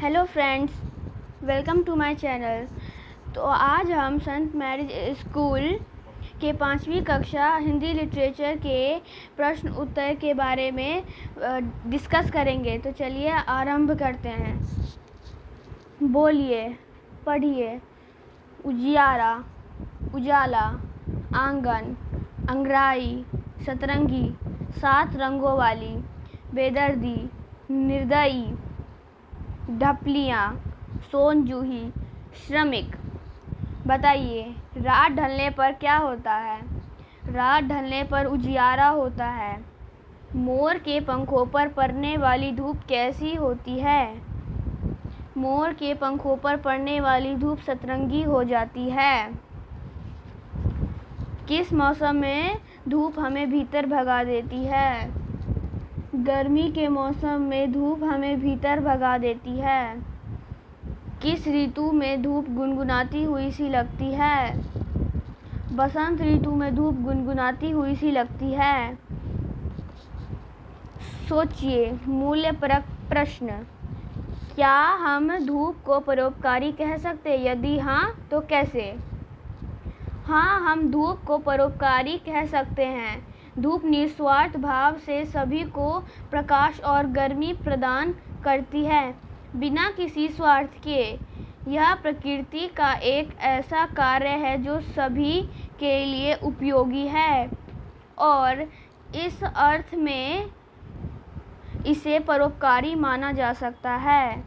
Hello friends, welcome to my channel. तो आज हम सेंट मैरीज स्कूल के 5वीं कक्षा हिंदी लिटरेचर के प्रश्न उत्तर के बारे में डिस्कस करेंगे। तो चलिए आरंभ करते हैं। बोलिए, पढ़िए। उजियारा, उजाला, आंगन, अंगराई, सतरंगी, 7 रंगों वाली, बेदर्दी, निर्दयी, ढपलियाँ, सोनजूही, श्रमिक। बताइए, रात ढलने पर क्या होता है? रात ढलने पर उजियारा होता है। मोर के पंखों पर पड़ने वाली धूप कैसी होती है? मोर के पंखों पर पड़ने वाली धूप सतरंगी हो जाती है। किस मौसम में धूप हमें भीतर भगा देती है? गर्मी के मौसम में धूप हमें भीतर भगा देती है। किस ऋतु में धूप गुनगुनाती हुई सी लगती है? बसंत ऋतु में धूप गुनगुनाती हुई सी लगती है। सोचिए, मूल्यपरक प्रश्न। क्या हम धूप को परोपकारी कह सकते? यदि हाँ, तो कैसे? हाँ, हम धूप को परोपकारी कह सकते हैं। धूप निस्वार्थ भाव से सभी को प्रकाश और गर्मी प्रदान करती है, बिना किसी स्वार्थ के। यह प्रकृति का एक ऐसा कार्य है जो सभी के लिए उपयोगी है और इस अर्थ में इसे परोपकारी माना जा सकता है।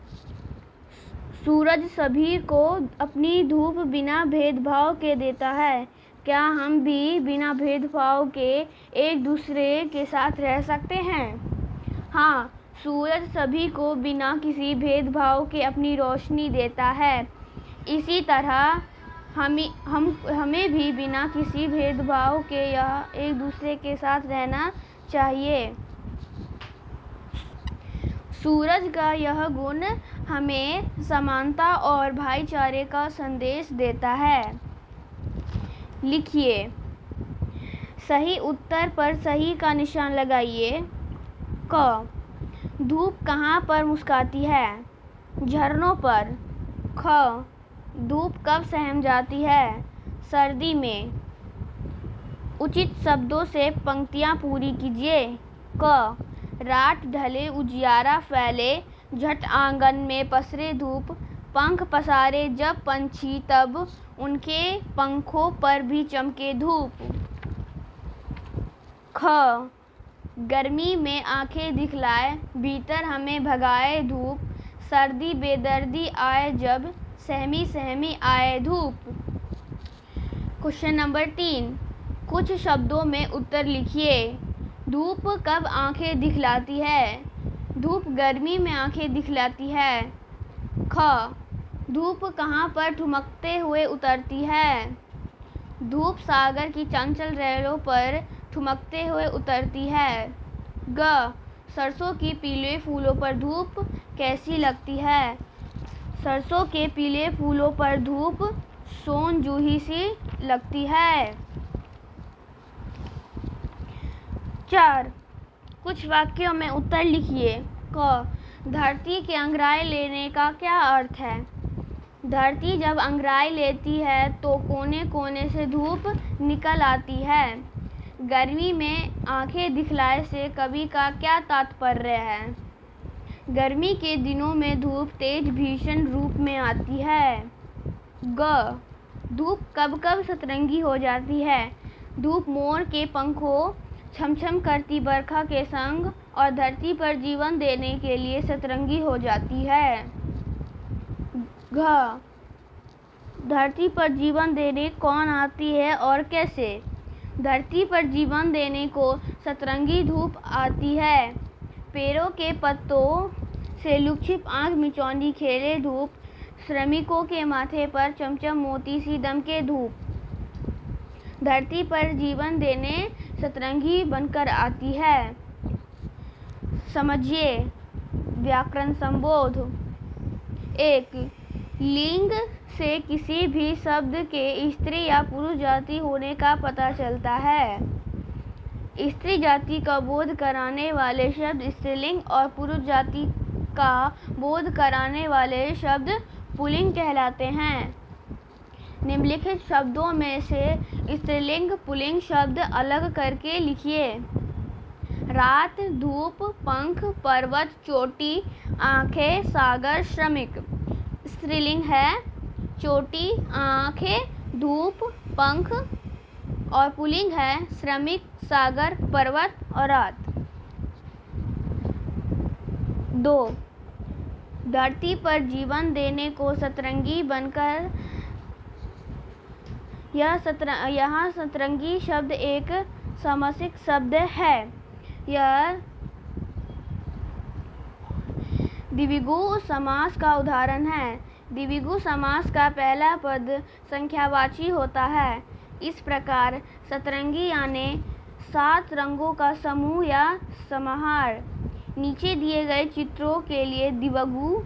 सूरज सभी को अपनी धूप बिना भेदभाव के देता है। क्या हम भी बिना भेदभाव के एक दूसरे के साथ रह सकते हैं? हाँ, सूरज सभी को बिना किसी भेदभाव के अपनी रोशनी देता है। इसी तरह हमें भी बिना किसी भेदभाव के एक दूसरे के साथ रहना चाहिए। सूरज का यह गुण हमें समानता और भाईचारे का संदेश देता है। लिखिए, सही उत्तर पर सही का निशान लगाइए। क, धूप कहाँ पर मुस्कुराती है? झरनों पर। ख, धूप कब सहम जाती है? सर्दी में। उचित शब्दों से पंक्तियाँ पूरी कीजिए। क, रात ढले उजियारा फैले, झट आंगन में पसरे धूप, पंख पसारे जब पंछी तब उनके पंखों पर भी चमके धूप। ख, गर्मी में आंखें दिखलाए, भीतर हमें भगाए धूप, सर्दी बेदर्दी आए जब सहमी सहमी आए धूप। क्वेश्चन नंबर 3, कुछ शब्दों में उत्तर लिखिए। धूप कब आंखें दिखलाती है? धूप गर्मी में आंखें दिखलाती है। ख, धूप कहाँ पर ठुमकते हुए उतरती है? धूप सागर की चंचल लहरों पर ठुमकते हुए उतरती है। ग, सरसों के पीले फूलों पर धूप कैसी लगती है? सरसों के पीले फूलों पर धूप सोन जूही सी लगती है। 4, कुछ वाक्यों में उत्तर लिखिए। क, धरती के अंगड़ाई लेने का क्या अर्थ है? धरती जब अंगड़ाई लेती है तो कोने कोने से धूप निकल आती है। गर्मी में आंखें दिखलाए से कवि का क्या तात्पर्य है? गर्मी के दिनों में धूप तेज भीषण रूप में आती है। ग, धूप कब कब सतरंगी हो जाती है? धूप मोर के पंखों छमछम करती बरखा के संग और धरती पर जीवन देने के लिए सतरंगी हो जाती है। घ, धरती पर जीवन देने कौन आती है और कैसे? धरती पर जीवन देने को सतरंगी धूप आती है। पेड़ों के पत्तों से लुकछिप आँख मिचौनी खेले धूप, श्रमिकों के माथे पर चमचम मोती सी दमके धूप। धरती पर जीवन देने सतरंगी बनकर आती है। समझिए व्याकरण संबोध। 1, लिंग से किसी भी शब्द के स्त्री या पुरुष जाति होने का पता चलता है। स्त्री जाति का बोध कराने वाले शब्द स्त्रीलिंग और पुरुष जाति का बोध कराने वाले शब्द पुल्लिंग कहलाते हैं। निम्नलिखित शब्दों में से स्त्रीलिंग पुल्लिंग शब्द अलग करके लिखिए। रात, धूप, पंख, पर्वत, चोटी, आंखें, सागर, श्रमिक। स्त्रीलिंग है चोटी, आंखें, धूप, पंख, और पुल्लिंग है श्रमिक, सागर, पर्वत और रात। 2. धरती पर जीवन देने को सतरंगी बनकर। यहाँ सतरंगी शब्द एक समासिक शब्द है। यह द्विगु समास का उदाहरण है। द्विगु समास का पहला पद संख्यावाची होता है। इस प्रकार सतरंगी यानी 7 रंगों का समूह या समाहार। नीचे दिए गए चित्रों के लिए द्विगु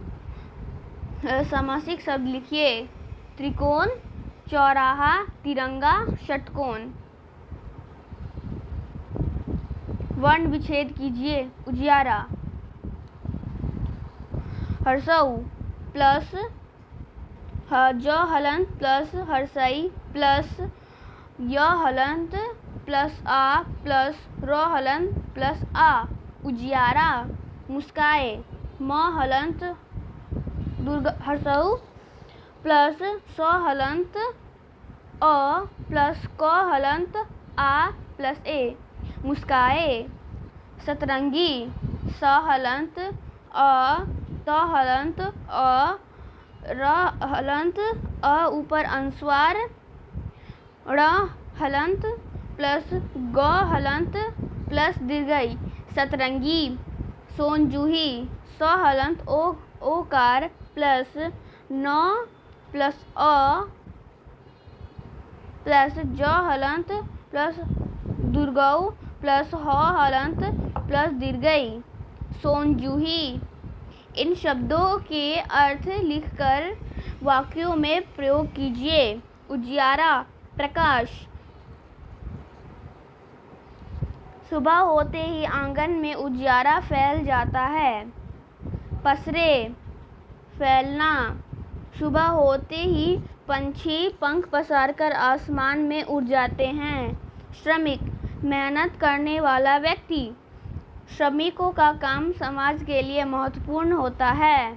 समासिक शब्द लिखिए। त्रिकोण, चौराहा, तिरंगा, षटकोण। वर्ण विच्छेद कीजिए। उजियारा। हर्षऊ प्लस ज हलंत प्लस हर्षई प्लस य हलंत प्लस आ प्लस र हलंत प्लस आ। उजियारा। मुस्काए। म हलंत हर्षऊ प्लस स हलंत अ प्लस क हलंत आ प्लस ए। मुस्काए। सतरंगी। स हलंत अ त हलंत अ र हलंत अ ऊपर अनुस्वार ड़ हलंत प्लस ग हलंत प्लस दीर्घई। सतरंगी। सोनजूही। स हलंत ओकार प्लस न प्लस अ प्लस ज हलंत प्लस दुर्गऊ प्लस ह हलंत प्लस दीर्घई। सोनजूही। इन शब्दों के अर्थ लिखकर वाक्यों में प्रयोग कीजिए। उजियारा, प्रकाश। सुबह होते ही आंगन में उजियारा फैल जाता है। पसरे, फैलना। सुबह होते ही पंछी पंख पसारकर आसमान में उड़ जाते हैं। श्रमिक, मेहनत करने वाला व्यक्ति। श्रमिकों का काम समाज के लिए महत्वपूर्ण होता है।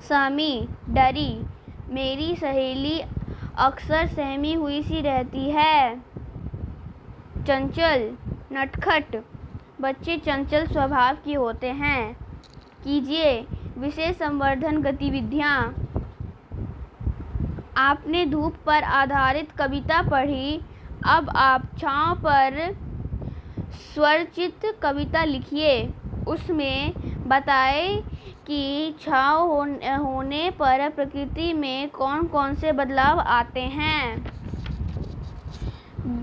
सहमी, डरी। मेरी सहेली अक्सर सहमी हुई सी रहती है। चंचल, नटखट। बच्चे चंचल स्वभाव के होते हैं। कीजिए विशेष संवर्धन गतिविधियाँ। आपने धूप पर आधारित कविता पढ़ी। अब आप छाँव पर स्वरचित कविता लिखिए। उसमें बताएं कि छाँव होने पर प्रकृति में कौन कौन से बदलाव आते हैं।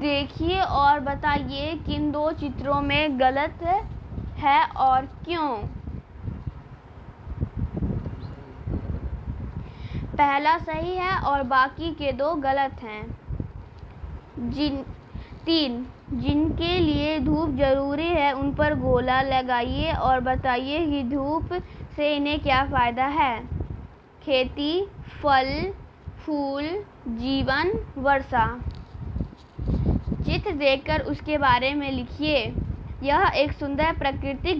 देखिए और बताइए किन 2 चित्रों में गलत है और क्यों। पहला सही है और बाकी के 2 गलत हैं। 3. जिनके लिए धूप जरूरी है उन पर गोला लगाइए और बताइए कि धूप से इन्हें क्या फ़ायदा है। खेती, फल, फूल, जीवन, वर्षा। चित्र देखकर उसके बारे में लिखिए। यह एक सुंदर प्राकृतिक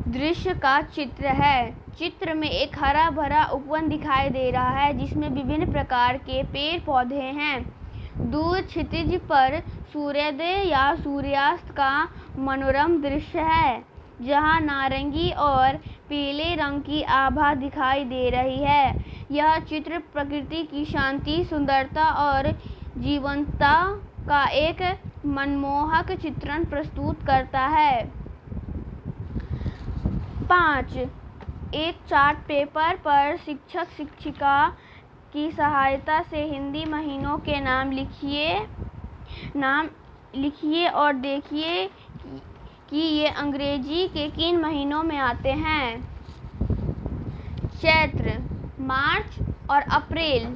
दृश्य का चित्र है। चित्र में एक हरा भरा उपवन दिखाई दे रहा है जिसमें विभिन्न प्रकार के पेड़ पौधे हैं। दूर क्षितिज पर सूर्योदय या सूर्यास्त का मनोरम दृश्य है जहां नारंगी और पीले रंग की आभा दिखाई दे रही है। यह चित्र प्रकृति की शांति, सुंदरता और जीवंतता का एक मनमोहक चित्रण प्रस्तुत करता है। 5. एक चार्ट पेपर पर शिक्षक शिक्षिका की सहायता से हिंदी महीनों के नाम लिखिए और देखिए कि ये अंग्रेजी के किन महीनों में आते हैं। चैत्र, मार्च और अप्रैल।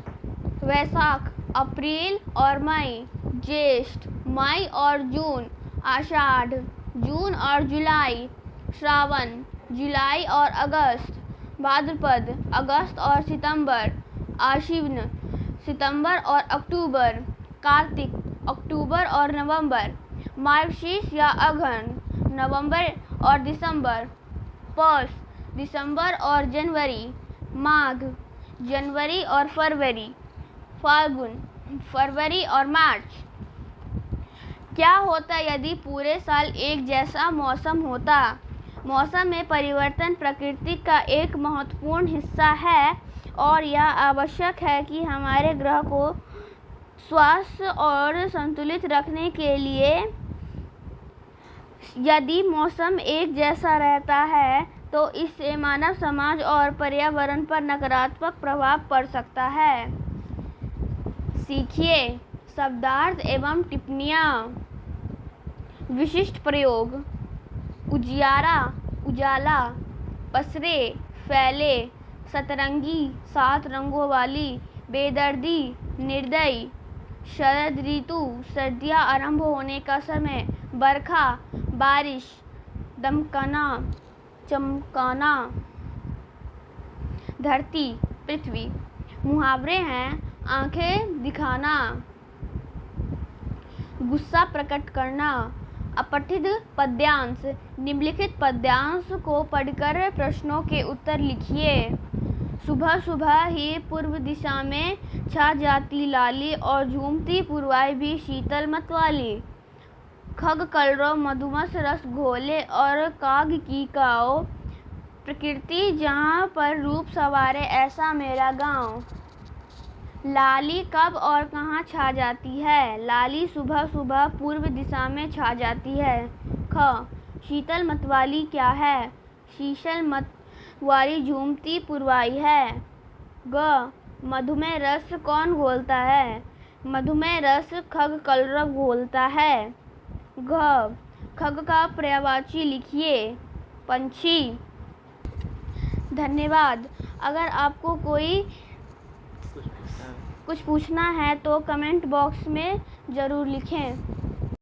वैशाख, अप्रैल और मई। ज्येष्ठ, मई और जून। आषाढ़, जून और जुलाई। श्रावण, जुलाई और अगस्त, भाद्रपद, अगस्त और सितंबर, आश्विन, सितंबर और अक्टूबर, कार्तिक, अक्टूबर और नवंबर, मार्गशीर्ष या अगहन, नवंबर और दिसंबर, पौष, दिसंबर और जनवरी, माघ, जनवरी और फरवरी, फाल्गुन, फरवरी और मार्च। क्या होता यदि पूरे साल एक जैसा मौसम होता? मौसम में परिवर्तन प्रकृति का एक महत्वपूर्ण हिस्सा है और यह आवश्यक है कि हमारे ग्रह को स्वस्थ और संतुलित रखने के लिए। यदि मौसम एक जैसा रहता है तो इससे मानव समाज और पर्यावरण पर नकारात्मक प्रभाव पड़ सकता है। सीखिए शब्दार्थ एवं टिप्पणियाँ। विशिष्ट प्रयोग: उजियारा, उजाला, पसरे, फैले, सतरंगी, 7 रंगों वाली, बेदर्दी, निर्दयी, शरद ऋतु, सर्दियाँ आरंभ होने का समय, बरखा, बारिश, दमकना, चमकाना, धरती, पृथ्वी। मुहावरे हैं: आंखें दिखाना, गुस्सा प्रकट करना, अपठित पद्यांश। निम्नलिखित पद्यांश को पढ़कर प्रश्नों के उत्तर लिखिए। सुबह सुबह ही पूर्व दिशा में छा जाती लाली और झूमती पुरवाई भी शीतल मत वाली। खग कलरव मधुमस रस घोले और काग की काओ, प्रकृति जहाँ पर रूप सवारे ऐसा मेरा गाँव। लाली कब और कहाँ छा जाती है? लाली सुबह सुबह पूर्व दिशा में छा जाती है। ख. शीतल मतवाली क्या है? शीतल मत वाली झूमती पुरवाई है। ग. मधुमेह रस कौन घोलता है? मधुमेह रस खग कलरव घोलता है। घ. खग का पर्यायवाची लिखिए। पंछी। धन्यवाद। अगर आपको कोई कुछ पूछना है तो कमेंट बॉक्स में ज़रूर लिखें।